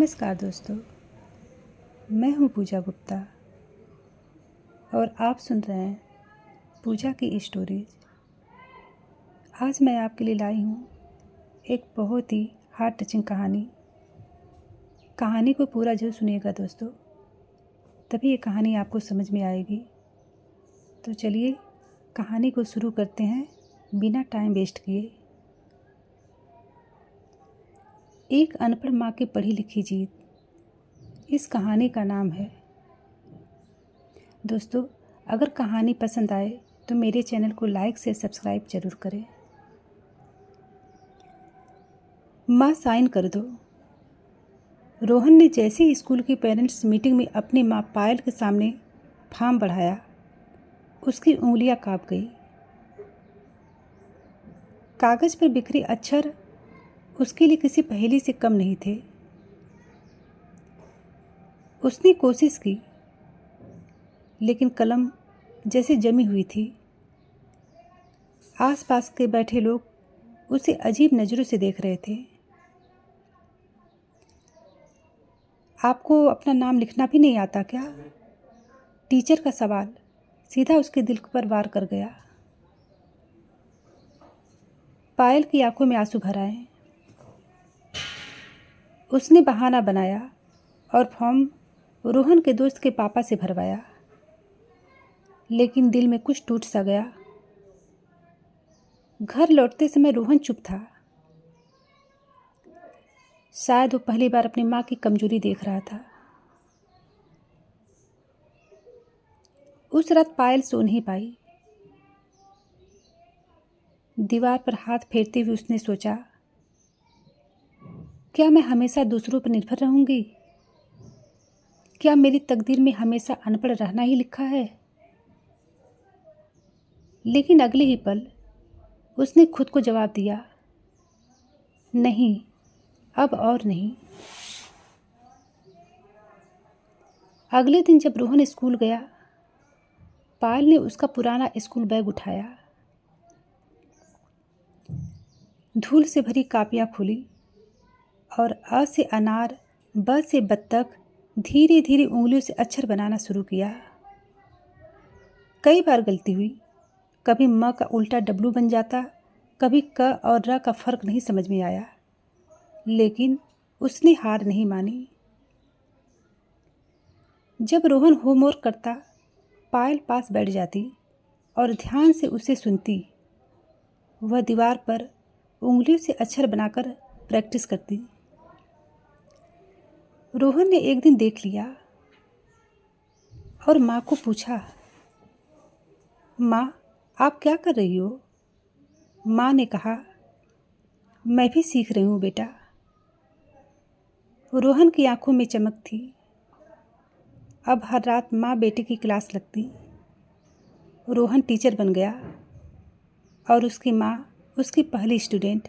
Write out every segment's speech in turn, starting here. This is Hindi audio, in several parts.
नमस्कार दोस्तों, मैं हूँ पूजा गुप्ता और आप सुन रहे हैं पूजा की स्टोरीज। आज मैं आपके लिए लाई हूँ एक बहुत ही हार्ट टचिंग कहानी को पूरा जरूर सुनिएगा दोस्तों, तभी ये कहानी आपको समझ में आएगी। तो चलिए कहानी को शुरू करते हैं बिना टाइम वेस्ट किए। एक अनपढ़ माँ की पढ़ी लिखी जीत, इस कहानी का नाम है। दोस्तों, अगर कहानी पसंद आए तो मेरे चैनल को लाइक से सब्सक्राइब जरूर करें। माँ साइन कर दो। रोहन ने जैसे ही स्कूल की पेरेंट्स मीटिंग में अपनी माँ पायल के सामने फॉर्म बढ़ाया, उसकी उंगलियां कांप गई। कागज पर बिखरे अक्षर उसके लिए किसी पहेली से कम नहीं थे। उसने कोशिश की, लेकिन कलम जैसे जमी हुई थी। आसपास के बैठे लोग उसे अजीब नज़रों से देख रहे थे। आपको अपना नाम लिखना भी नहीं आता क्या? टीचर का सवाल सीधा उसके दिल पर वार कर गया। पायल की आंखों में आंसू भर आए। उसने बहाना बनाया और फॉर्म रोहन के दोस्त के पापा से भरवाया, लेकिन दिल में कुछ टूट सा गया। घर लौटते समय रोहन चुप था। शायद वो पहली बार अपनी माँ की कमजोरी देख रहा था। उस रात पायल सो नहीं पाई। दीवार पर हाथ फेरते हुए उसने सोचा, क्या मैं हमेशा दूसरों पर निर्भर रहूंगी? क्या मेरी तकदीर में हमेशा अनपढ़ रहना ही लिखा है? लेकिन अगले ही पल उसने खुद को जवाब दिया, नहीं, अब और नहीं। अगले दिन जब रोहन स्कूल गया, पायल ने उसका पुराना स्कूल बैग उठाया। धूल से भरी कापियाँ खुली और अ से अनार, ब से बत्तख धीरे धीरे उंगलियों से अक्षर बनाना शुरू किया। कई बार गलती हुई। कभी म का उल्टा डब्लू बन जाता, कभी क और र का फर्क नहीं समझ में आया, लेकिन उसने हार नहीं मानी। जब रोहन होमवर्क करता, पायल पास बैठ जाती और ध्यान से उसे सुनती। वह दीवार पर उंगलियों से अक्षर बनाकर प्रैक्टिस करती। रोहन ने एक दिन देख लिया और माँ को पूछा, माँ, आप क्या कर रही हो? माँ ने कहा, मैं भी सीख रही हूँ बेटा। रोहन की आंखों में चमक थी। अब हर रात माँ बेटे की क्लास लगती। रोहन टीचर बन गया और उसकी माँ उसकी पहली स्टूडेंट।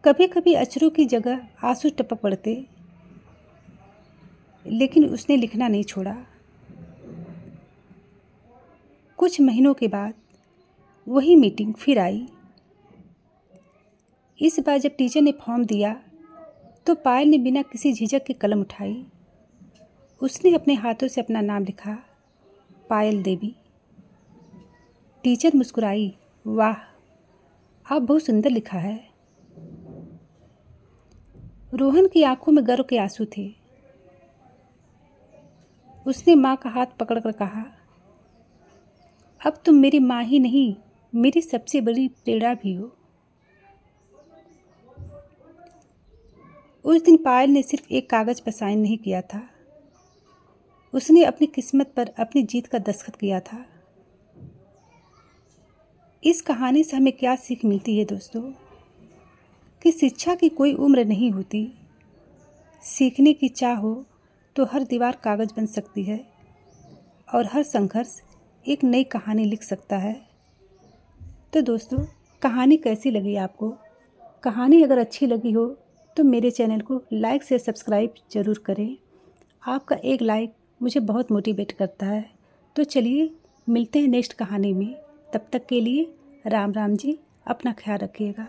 कभी कभी अक्षरों की जगह आंसू टपक पड़ते, लेकिन उसने लिखना नहीं छोड़ा। कुछ महीनों के बाद वही मीटिंग फिर आई। इस बार जब टीचर ने फॉर्म दिया तो पायल ने बिना किसी झिझक के कलम उठाई। उसने अपने हाथों से अपना नाम लिखा, पायल देवी। टीचर मुस्कुराई, वाह, आप बहुत सुंदर लिखा है। रोहन की आंखों में गर्व के आंसू थे। उसने माँ का हाथ पकड़कर कहा, अब तुम मेरी माँ ही नहीं, मेरी सबसे बड़ी प्रेरणा भी हो। उस दिन पायल ने सिर्फ एक कागज पर साइन नहीं किया था, उसने अपनी किस्मत पर अपनी जीत का दस्तखत किया था। इस कहानी से हमें क्या सीख मिलती है दोस्तों? कि शिक्षा की कोई उम्र नहीं होती। सीखने की चाह हो तो हर दीवार कागज बन सकती है और हर संघर्ष एक नई कहानी लिख सकता है। तो दोस्तों, कहानी कैसी लगी आपको? कहानी अगर अच्छी लगी हो तो मेरे चैनल को लाइक से सब्सक्राइब ज़रूर करें। आपका एक लाइक मुझे बहुत मोटिवेट करता है। तो चलिए मिलते हैं नेक्स्ट कहानी में। तब तक के लिए राम राम जी, अपना ख्याल रखिएगा।